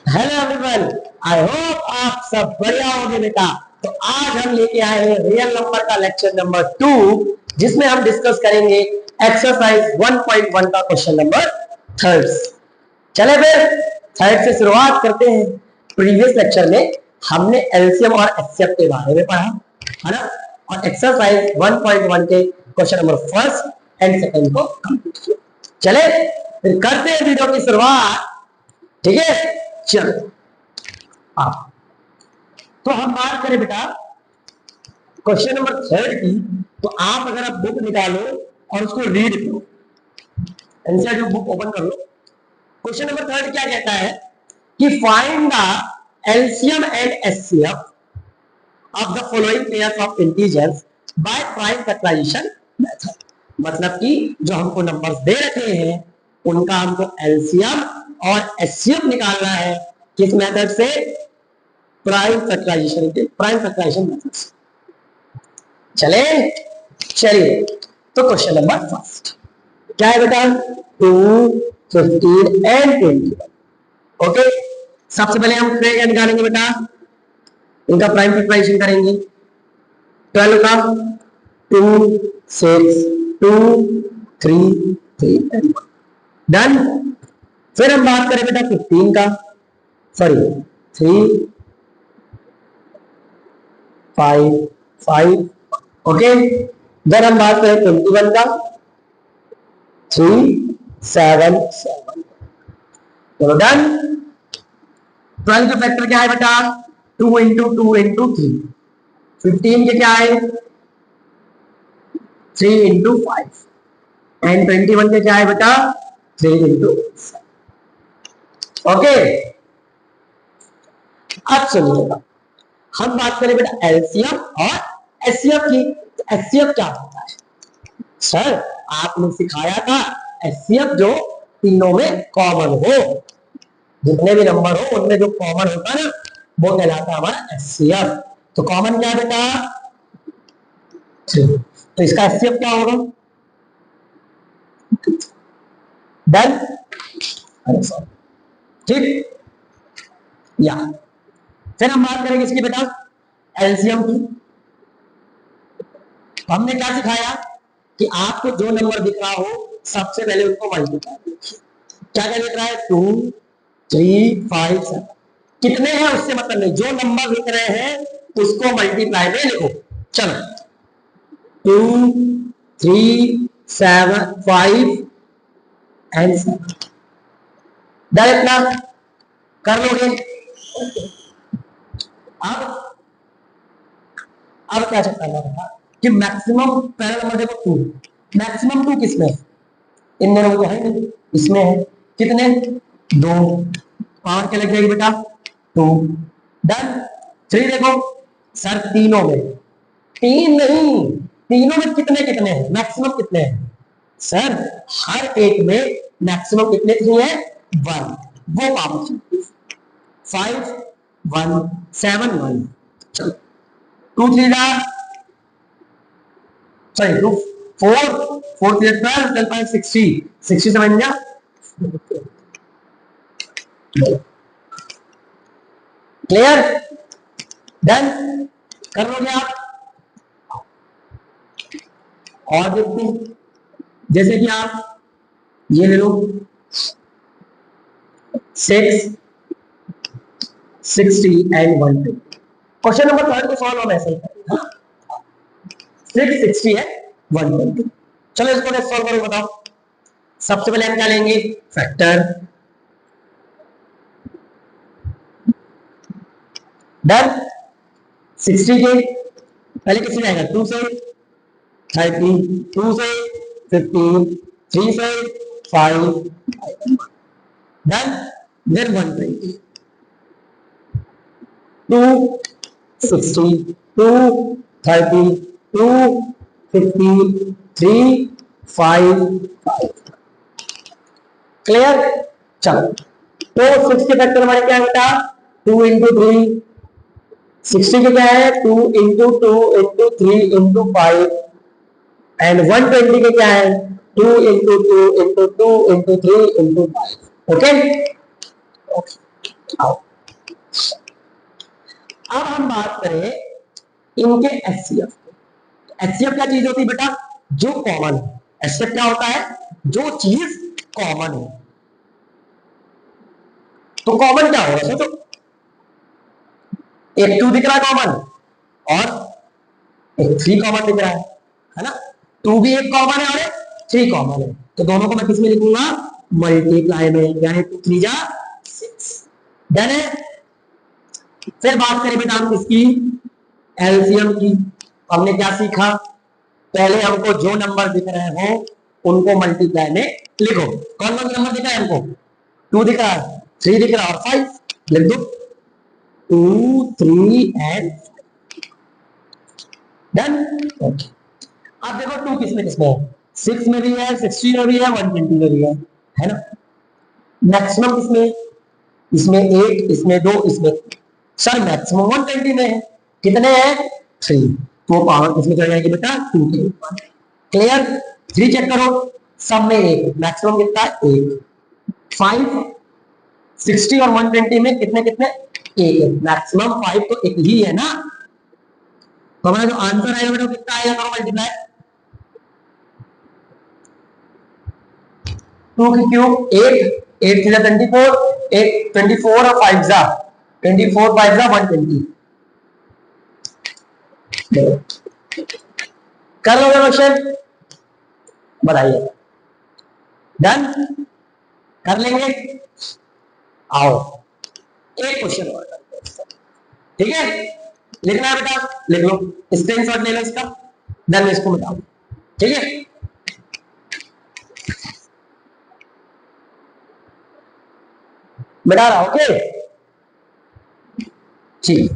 Hello everyone, I hope आप सब बढ़िया होंगे बेटा। तो आज हम लेके आए हैं रियल नंबर का लेक्चर नंबर 2, जिसमें हम डिस्कस करेंगे एक्सरसाइज 1.1 का क्वेश्चन नंबर थर्ड। चले फिर थर्ड से शुरुआत करते हैं। प्रीवियस लेक्चर में हमने एलसीएम और एचसीएफ के बारे में पढ़ा है ना, और एक्सरसाइज 1.1 के question number first and second को कंप्लीट किया। चले फिर करते हैं वीडियो की शुरुआत, ठीक है। चलो तो हम बात करें बेटा क्वेश्चन नंबर थर्ड की। तो आप अगर आप बुक निकालो और उसको रीड करो, एनसीईआरटी बुक ओपन कर लो। क्वेश्चन नंबर थर्ड क्या कहता है कि find the LCM and HCF of the following pairs of integers by prime factorisation method. मतलब कि जो हमको नंबर्स दे रखे हैं उनका हमको एलसीएम और एचसीएफ निकालना है। किस मेथड से? प्राइम फैक्टराइजेशन मेथड से। चलिए तो क्वेश्चन नंबर फर्स्ट क्या है बेटा? 2, 15 एंड 21। ओके, सबसे पहले हम क्या निकालेंगे बेटा? इनका प्राइम फैक्टराइजेशन करेंगे। 12 का 2, 6, 2, 3, 3 एंड 1 डन। फिर हम बात करें बेटा 15 का, सॉरी 3, 5, 5। ओके, देन हम बात करें 21 का, 3, 7, 7। चलो डन। 12 का फैक्टर क्या है बेटा? 2 इंटू 2 इंटू 3। 15 के क्या है? 3 इंटू 5। एंड 21 के क्या है बेटा? 3 इंटू 7। ओके, अब सुनिएगा, हम बात करें बेटा एलसीएम और एचसीएफ की। एचसीएफ क्या होता है? सर आपने सिखाया था एचसीएफ जो तीनों में कॉमन हो, जितने भी नंबर हो उनमें जो कॉमन होता है ना वो कहलाता है हमारा एचसीएफ। तो कॉमन क्या है बेटा? 3। तो इसका एचसीएफ क्या होगा? डन। अरे सॉरी, ठीक या फिर हम बात करेंगे इसकी बेटा एलसीएम की। तो हमने क्या सिखाया कि आपको जो नंबर दिख रहा हो सबसे पहले उनको मल्टीप्लाई कीजिए। क्या क्या दिख रहा है? 2, 3, 5, 7। कितने हैं उससे मतलब नहीं, जो नंबर दिख रहे हैं उसको मल्टीप्लाई में लिखो। चलो 2, 3, 7, 5 एंड 7। डन, इतना कर लोगे। अब क्या चेक करना होगा कि मैक्सिमम पहला नंबर देखो 2, मैक्सिमम 2 किसमें है? इन दोनों में तो है नहीं, इसमें है। कितने? 2। पावर क्या लग जाएगी बेटा? 2। डन। 3 देखो सर, तीनों में 3 नहीं, तीनों में कितने कितने हैं? मैक्सिमम कितने हैं सर? हर एक में मैक्सिमम कितने 3 है? 1। वो पावर 5, 1, 7, 1। चलो 2, 3 जा, सॉरी 2, 4, 4, 3, 12, 12, 5, 60, 60 से बन गया। क्लियर? डन। कर लोगे आप? और देखते हैं, जैसे कि आप ये ले लो 6, 60 एंड 120। क्वेश्चन नंबर थर्ड को सॉल्व हम ऐसे ही करेंगे। 6, 60 है 120। चलो इसको कैसे सॉल्व करो बताओ। सबसे पहले हम क्या लेंगे? फैक्टर। डन। 60 के पहले किससे जाएगा? 2 से, 30, 2 से, 15, 3 से, 5। डन। देन 120, 2, 60, 2, 30, 2, 15, 3, 5, 5। क्लियर? चलो तो 6 के फैक्टर हमारे क्या है बेटा? 2 इंटू 3। 60 के क्या है? 2 इंटू 2 इंटू 3 इंटू 5। एंड 120 के क्या है? 2 into 2 into 2 into 3 into 5। Okay, आओ अब हम बात करें इनके एचसीएफ। एचसीएफ क्या चीज होती है बेटा? जो कॉमन है। एचसीएफ क्या होता है? जो चीज कॉमन है। तो कॉमन क्या होगा सोचो? एक 2 दिख रहा है कॉमन और एक 3 कॉमन दिख रहा है ना? 2 भी एक कॉमन है और एक 3 कॉमन है, तो दोनों को मैं किस में लिखूंगा? मल्टीप्लाई में, यानी 2 3 जा 6। डन है। फिर बात करें बेटा हम किसकी? एलसीएम की। हमने क्या सीखा? पहले हमको जो नंबर दिख रहे हो उनको मल्टीप्लाई में लिखो। कौन कौन नंबर दिख रहा है हमको? 2 दिख रहा है, 3 दिख रहा है और 5 लिख दो। 2 3 एंड डन। ओके, अब देखो 2 किसमें किसमें है? 6 में भी है, 60 में भी है, 120 में भी है ना? मैक्सिमम किसमें? इसमें 8, इसमें 2, इसमें सर मैक्सिमम 120 में है। कितने हैं? 3, तो पावर किसमें चल जाएगी बेटा? 2 के ऊपर। क्लियर? 3 चेक करो, सब में 1, मैक्सिमम कितना है? 1। 5 60 और 120 में कितने कितने? 1। मैक्सिमम 5 तो एक ही है ना, तो हमारा जो आंसर आएगा बेटा कितना आएगा? करो मल्टीप्लाई। 2 की क्यूब 8, 8 3 24, 8 24 और 5 जा 24, 5 जा 120। कर लोगे क्वेश्चन? बताइए। डन? कर लेंगे? आओ एक क्वेश्चन और करते हैं, ठीक है? लिखना है बेटा? लिख लो, स्क्रीनशॉट ले लो इसका, देन मैं इसको मिटाऊं, ठीक है? मिटा रहा, ओके? ठीक,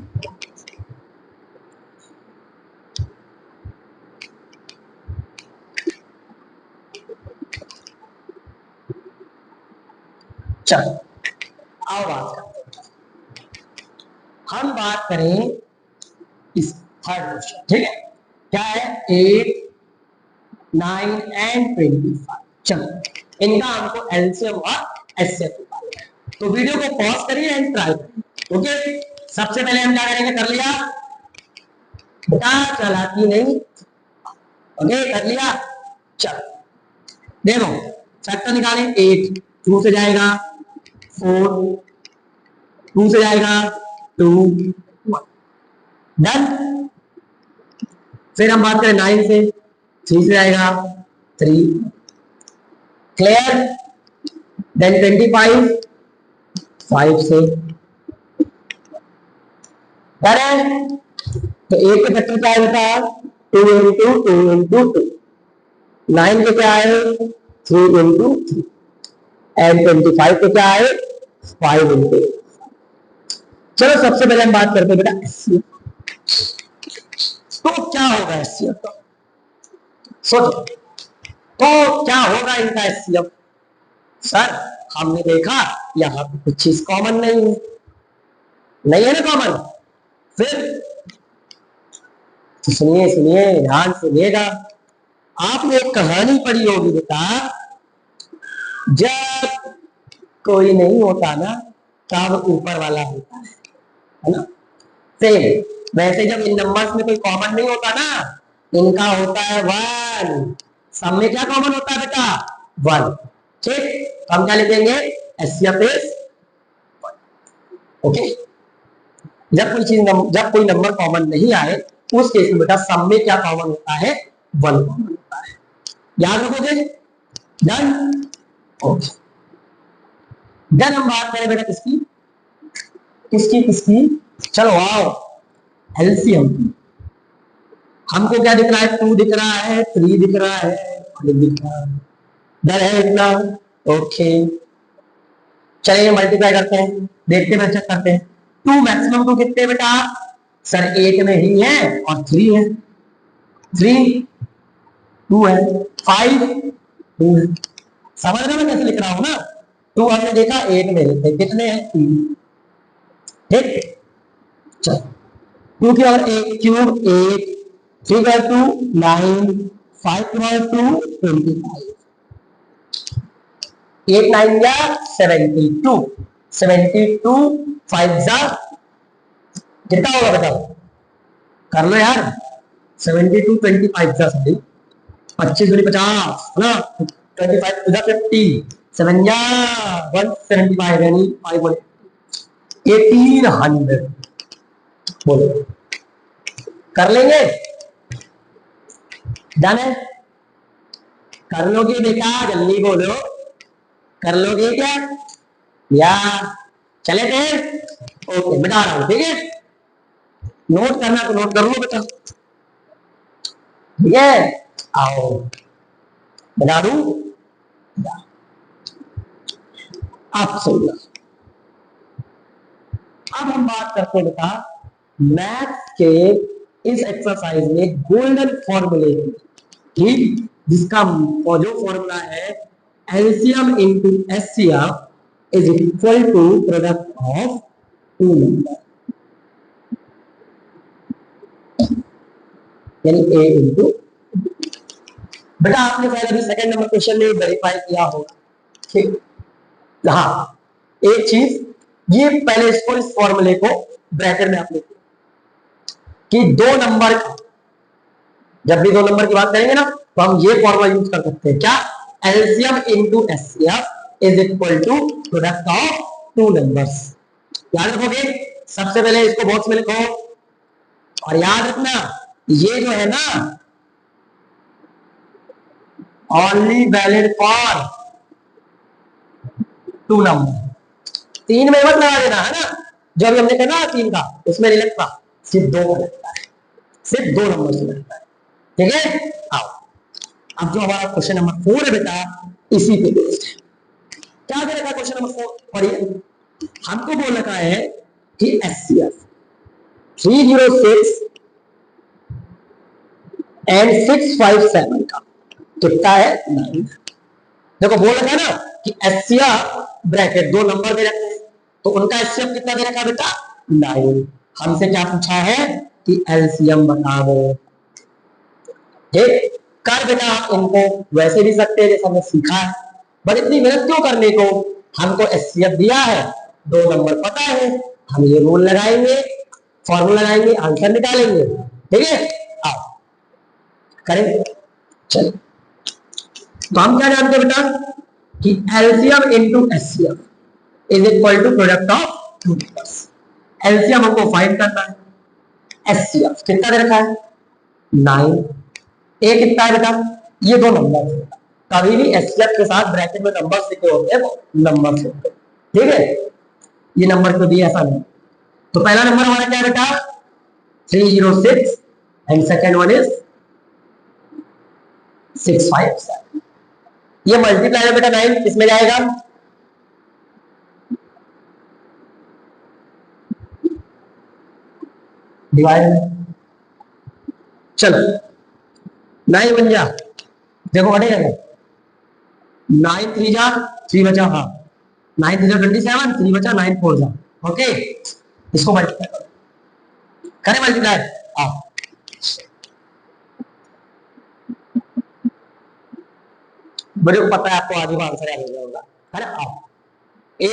चलो आओ बात करते हैं। हम बात करें इस थर्ड क्वेश्चन, ठीक है? क्या है? 8 9 एंड 25। चलो इनका हमको एलसीएम और एचसीएफ निकालना है, तो वीडियो को पॉज करिए एंड ट्राई करिए, ओके? सबसे पहले हम क्या करेंगे? कर लिया बेटा? चलाकी नहीं, ओके? कर लिया? चलो देखो फैक्टर निकालें। 8 2 से जाएगा, 4 2 से जाएगा, 2 1। डन। फिर हम बात करें 9 से, 3 से जाएगा, 3। क्लियर? देन 25 5 से। करें तो 8 के फैक्टर क्या है बेटा? 2 इंटू 2 इंटू 2। 9 के क्या है? 3 इंटू 3 एंड 25 के क्या है? 5 इंटू। चलो सबसे पहले हम बात करते हैं बेटा एचसीएफ। तो क्या होगा एचसीएफ का? सोचो, तो क्या होगा इनका एचसीएफ? सर हमने देखा यहां पे कुछ चीज कॉमन नहीं है, नहीं है ना कॉमन। फिर तो सुनिए सुनिए, ध्यान सुनिएगा। आपने एक कहानी पढ़ी होगी बेटा, जब कोई नहीं होता ना तब ऊपर वाला होता है ना? सेम वैसे जब इन नंबर्स में कोई कॉमन नहीं होता ना, इनका होता है 1। सब में क्या कॉमन होता है बेटा? 1। ठीक, हम क्या लिखेंगे? HCF is 1, okay? जब कोई नंबर कॉमन नहीं आए उस केस में बेटा सब में क्या कॉमन होता है? 1 कॉमन होता है। याद रखोगे? डन। ओके, देन हम बात करें बेटा किसकी किसकी किसकी? चलो आओ एलसीएम की। हमको क्या दिख रहा है? 2 दिख रहा है, 3 दिख रहा है, 5 दिख रहा है। डर है इतना? ओके, चलिए मल्टीप्लाई करते हैं, देखते हैं, चेक करते हैं। 2 मैक्सिमम 2 कितने बेटा? सर 8 में ही है और 3 है। 3 2 है, 5 2 है। समझ रहे मैं कैसे लिख रहा हूं ना? 2 हमने देखा 8 में है, कितने हैं? 3। ठीक, चलो 2 की और 1 क्यूब 8, 3 का 2 9, 5 का 2 25, 8 9 या 72। 72 5 जा कितना होगा बताओ, कर लो यार। 72 25 जा सॉरी 25 दूनी 50 है ना, 25 टू 50 7 जा 175 यानी 5 1800 बोलो कर लेंगे, जाने कर लोगे बेटा जल्दी बोलो, कर लोगे क्या या चले थे? ओके बता रहा हूं ठीक है, नोट करना तो नोट कर लो बेटा, ठीक है आओ बता दूं आप सुनना। अब हम बात करते हैं बेटा मैथ्स के इस एक्सरसाइज में गोल्डन फॉर्मूले की, ठीक, जिसका जो फॉर्मूला है LCM into HCF is equal to product of two number, यानी ए इनटू, बेटा आपने शायद अभी सेकंड नंबर क्वेश्चन में वेरीफाई किया होगा, ठीक, हाँ एक चीज ये पहले इसको इस फॉर्मूले को ब्रैकेट में आपने कि दो नंबर, जब भी दो नंबर की बात करेंगे ना तो हम ये फॉर्मूला यूज कर सकते हैं, क्या, LCM into HCF is equal to product of two numbers. याद रखोगे, सबसे पहले इसको बॉक्स में लिखो और याद रखना ये जो है ना only valid for two number, तीन में मत लगा देना है ना, जो अभी हमने कहा ना तीन का उसमें नहीं लगता, सिर्फ दो में लगता है, सिर्फ दो नंबर से लगता है, ठीक है आओ अब जो हमारा क्वेश्चन नंबर 4 है बेटा इसी पे बेस्ड है। क्या दे रखा है क्वेश्चन नंबर 4 पढ़िए, हमको बोल रखा है कि एचसीएफ 306 एंड 657 का कितना है 9, देखो बोल रखा है ना कि एचसीएफ ब्रैकेट दो नंबर दे रखे हैं तो उनका एचसीएफ कितना दे रखा है बेटा 9, हमसे क्या पूछा है कि एलसीएम बता दो, ठीक, कर बेटा इनको वैसे भी सकते हैं जैसा हमने सीखा है, बट इतनी मेहनत क्यों करने को, हमको एचसीएफ दिया है, दो नंबर पता है, हम ये रूल लगाएंगे फॉर्मूला लगाएंगे आंसर निकालेंगे, ठीक है आओ करेंगे। चलो तो हम क्या जानते हैं बेटा कि LCM into HCF is equal to product of two numbers, LCM हमको फाइंड करना है, एचसीएफ कितना दे रखा है 9, ए कितना है बेटा ये दो नंबर, कभी भी एचसीएफ के साथ ब्रैकेट में नंबर्स लिखे होते हैं वो नंबर्स होते हैं, ठीक है ये नंबर तो दिया ऐसा नहीं, तो पहला नंबर हमारा क्या है बेटा 306 एंड सेकंड वन इज 657, ये मल्टीप्लाई है बेटा 9 किसमें जाएगा, डिवाइड, चलो 9 बन जा, देखो हटेगा 9 3 जा 3 बचा, हाँ 9 3 जा 27 3 बचा 9 4 जा, ओके इसको मल्टीप्लाई करो, करें मल्टीप्लाई आप, मुझे पता है आपको आगे आंसर आ जाएगा है ना, आप 8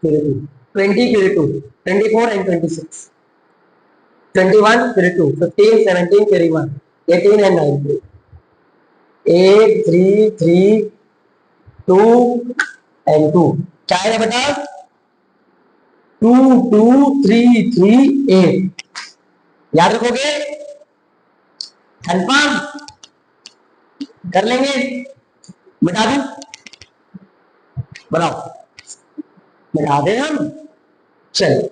फिर 2 20 फिर 2 24 एंड 26 21 फिर 2 15 17 फिर 1 18 एंड 19 8 3 3 2 एंड 2 क्या है बेटा 2 2 3 3 8, याद रखोगे, कंफर्म कर लेंगे, बता दूं बताओ, बता दें हम, चलिए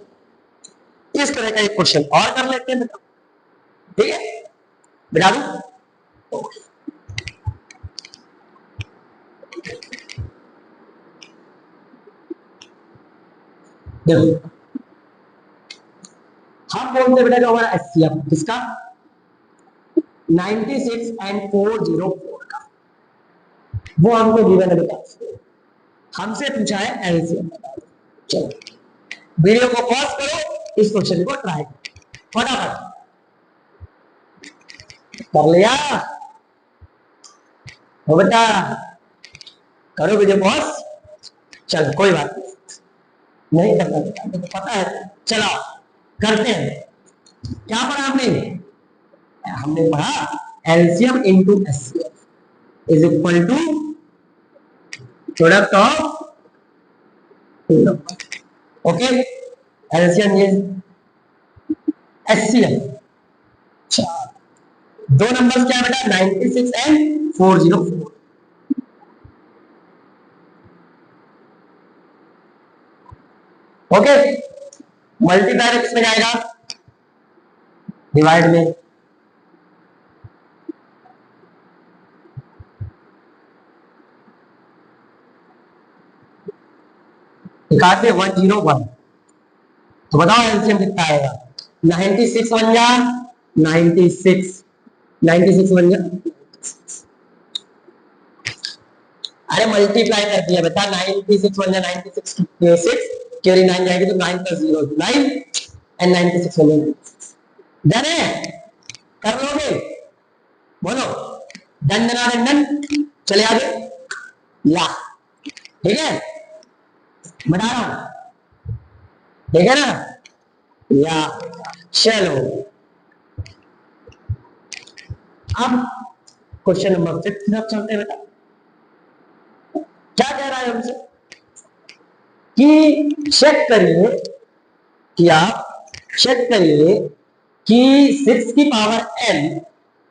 इस तरह का एक क्वेश्चन और कर लेते हैं बेटा, ठीक है बता दूं, देखो हम बोलते बेटा जो हमारा एचसीएफ किसका 96 एंड 404 का, वो हमको गिवन है बेटा, हमसे पूछा है एलसीएम, चलो वीडियो को पॉज करो इस क्वेश्चन को ट्राई फटाफट कर लिया हो बेटा, करो वीडियो पॉज, चलो कोई बात नहीं, नहीं करना बेटा, तो पता है। चलो करते हैं। क्या पढ़ा हमने? हमने पढ़ा LCM into HCF is equal to product of two number. Okay, LCM ये एचसीएफ। दो नंबर्स क्या बेटा? 96 एंड 404। ओके, मल्टीप्लाई किसमें जाएगा? डिवाइड में। निकालते 101, तो बताओ एलसीएम कितना आएगा? 96 बन जा 96, 96 बन जा। अरे मल्टीप्लाई कर दिया बेटा, 96 बन जा 96 6 केवल 9 जाएगी तो 9 + 0 9 एंड 96 बन जा। डन है? कर लोगे? बोलो डन डना डन। चले आगे ला। ठीक है, बता रहा हूं, ठीक है ना? या चलो अब क्वेश्चन नंबर 6 की तरफ चलते हैं बेटा। क्या कह रहा है हमसे कि चेक करिए, कि आप चेक करिए कि 6 की पावर n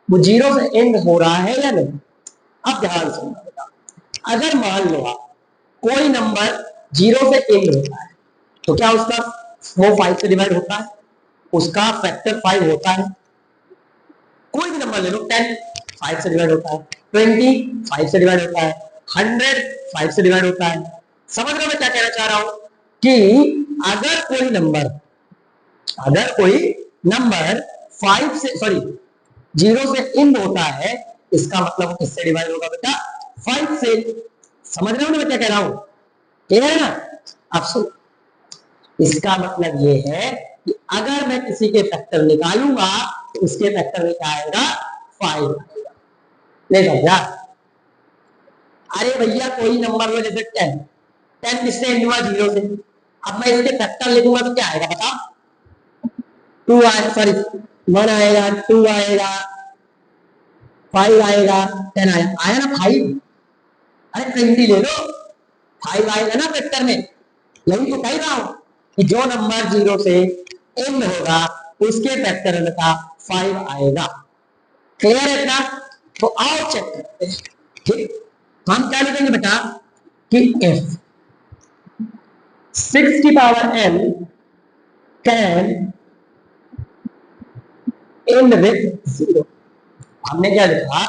वो 0 से एंड हो रहा है या नहीं। अब ध्यान सुनना बेटा, अगर मान लो आप कोई नंबर 0 से एंड होता है तो क्या उसका वो 5 से डिवाइड होता है, उसका फैक्टर 5 होता है। कोई भी नंबर ले लो, 10 5 से डिवाइड होता है, 20 5 से डिवाइड होता है, 100 5 से डिवाइड होता है। समझ रहे हो मैं क्या कहना चाह रहा हूं? कि अगर कोई नंबर 5 से सॉरी 0 से एंड होता है, इसका मतलब किससे डिवाइड होगा बेटा? 5 से। समझ रहे हो ना मैं क्या कह रहा हूं? क्लियर है ना? अब सुनो, इसका मतलब ये है कि अगर मैं किसी के फैक्टर निकालूंगा तो उसके फैक्टर में क्या आएगा? 5 आएगा। नहीं समझा? अरे भैया कोई नंबर लो जैसे 10, 10 किससे एंड हुआ? 0 से। अब मैं इसके फैक्टर लिखूंगा तो क्या आएगा बता? 2 आएगा, सॉरी 1 आएगा, 2 आएगा, 5 आएगा, 10 आएगा। आया ना 5? अरे 20 ले लो, 5 आएगा ना फैक्टर में। यही तो कह रहा हूं कि जो नंबर 0 से एंड होगा उसके फैक्टर में का 5 आएगा। क्लियर है ना? तो आओ चेक करते हैं। ठीक, तो हम क्या लिखेंगे बेटा कि if 6 की power n can and with 0। हमने क्या लिखा?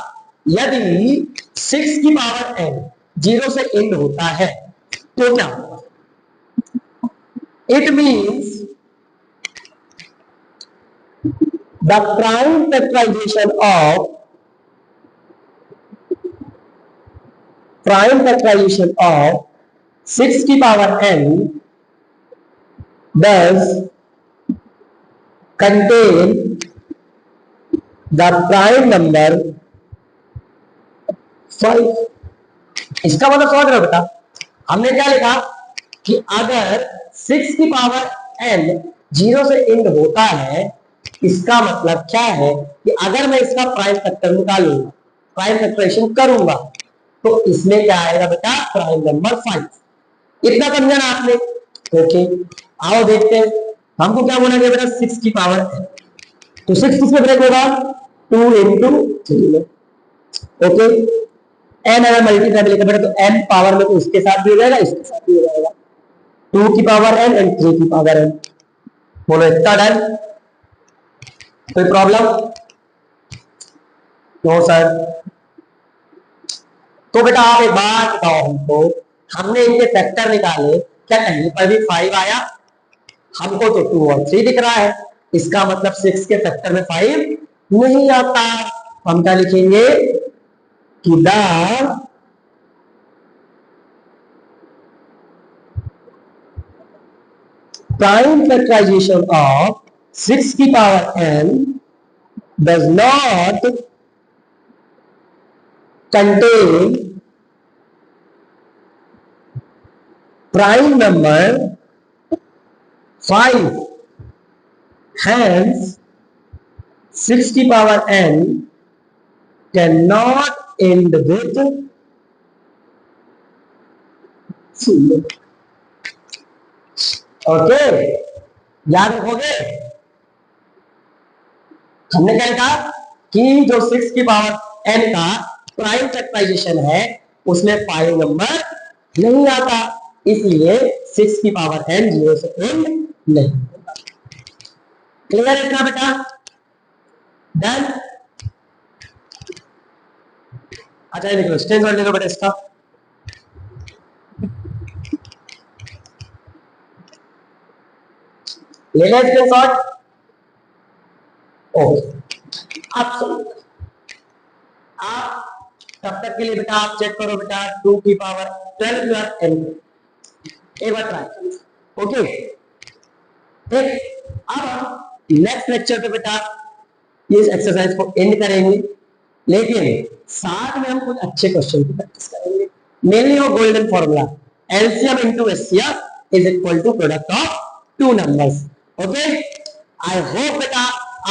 यदि 6 की पावर n 0 से एंड होता है तो क्या होगा? It means the prime factorization of 6 की power n does contain the prime number 5। इसका मतलब समझ रहे हो बेटा? हमने क्या लिखा कि अगर 6 की पावर n 0 से एंड होता है, इसका मतलब क्या है कि अगर मैं इसका प्राइम फैक्टर निकालूंगा, प्राइम फैक्टराइजेशन करूंगा, तो इसमें क्या आएगा बेटा? Prime number 5। इतना समझना आपने? ओके, आओ देखते हैं। हमको क्या बोला गया बेटा? 6 की पावर n, तो 6 किसमें ब्रेक होगा? 2 इंटू 3 में। ओके, n अगर मल्टीप्लाई में लिखा बेटा तो n पावर में तो इसके साथ भी हो जाएगा, इसके साथ भी हो जाएगा। 2 की पावर n एंड 3 की पावर n। बोलो इतना डन? कोई प्रॉब्लम? No sir. तो बेटा आप एक बात बताओ हमको, हमने इनके फैक्टर निकाले, क्या कहीं पर भी 5 आया? हमको तो 2 और 3 दिख रहा है, इसका मतलब 6 के फैक्टर में 5 नहीं आता। हम क्या लिखेंगे कि द prime factorization of 6 की power n does not contain prime number 5 hence 6 की power n cannot end with 0. Okay, याद रखोगे। हमने क्या लिखा कि जो 6 की पावर n का प्राइम फैक्टराइजेशन है उसमें फाइव नंबर नहीं आता, इसलिए 6 की पावर n 0 से एंड नहीं होगा। क्लियर इतना बेटा? डन। अच्छा लिख लो, स्क्रीनशॉट ले लो बेटा इसका। ले लो स्क्रीनशॉट। ओके, आप तब तक के लिए बेटा आप चेक करो बेटा 2 की पावर 12 प्लस n, एक बार ट्राई। ओके, ठीक। अब हम नेक्स्ट लेक्चर पे बेटा ये एक्सरसाइज को एंड करेंगे, लेकिन साथ में हम कुछ अच्छे क्वेश्चन की प्रैक्टिस करेंगे। मेनली वो golden formula LCM into HCF is equal to product of two numbers. Okay, I hope बेटा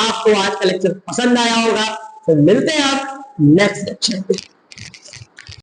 आपको आज का लेक्चर पसंद आया होगा। तो मिलते हैं आप नेक्स्ट लेक्चर पे।